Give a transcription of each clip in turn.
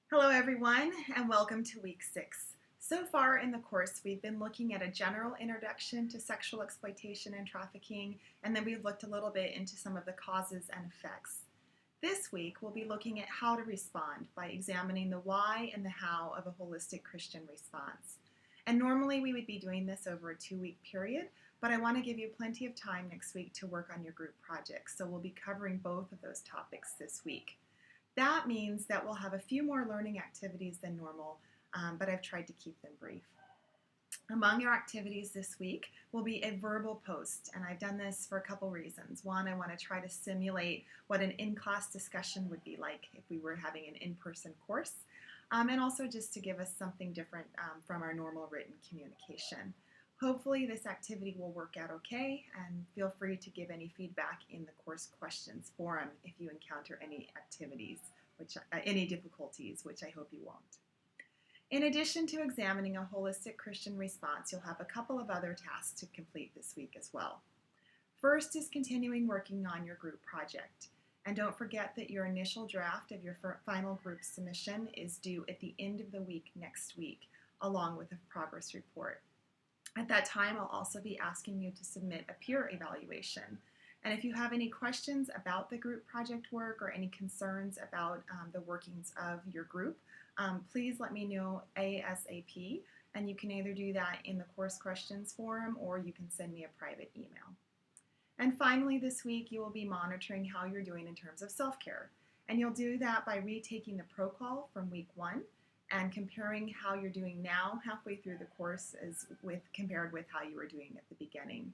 Hello everyone and welcome to week 6. So far in the course we've been looking at a general introduction to sexual exploitation and trafficking, and then we've looked a little bit into some of the causes and effects. This week we'll be looking at how to respond by examining the why and the how of a holistic Christian response. And normally we would be doing this over a 2-week period, but I want to give you plenty of time next week to work on your group projects, so we'll be covering both of those topics this week. That means that we'll have a few more learning activities than normal, but I've tried to keep them brief. Among your activities this week will be a verbal post, and I've done this for a couple reasons. One, I want to try to simulate what an in-class discussion would be like if we were having an in-person course, and also just to give us something different from our normal written communication. Hopefully this activity will work out okay, and feel free to give any feedback in the course questions forum if you encounter any difficulties, which I hope you won't. In addition to examining a holistic Christian response, you'll have a couple of other tasks to complete this week as well. First is continuing working on your group project. And don't forget that your initial draft of your final group submission is due at the end of the week next week, along with a progress report. At that time, I'll also be asking you to submit a peer evaluation. And if you have any questions about the group project work or any concerns about the workings of your group, please let me know ASAP. And you can either do that in the course questions forum or you can send me a private email. And finally, this week, you will be monitoring how you're doing in terms of self-care. And you'll do that by retaking the ProQual from week 1 and comparing how you're doing now halfway through the course compared with how you were doing at the beginning.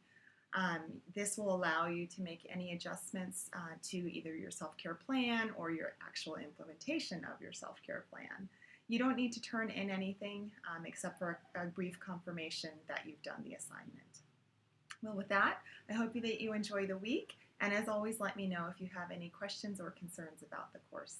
This will allow you to make any adjustments to either your self-care plan or your actual implementation of your self-care plan. You don't need to turn in anything except for a brief confirmation that you've done the assignment. Well, with that, I hope that you enjoy the week, and as always, let me know if you have any questions or concerns about the course.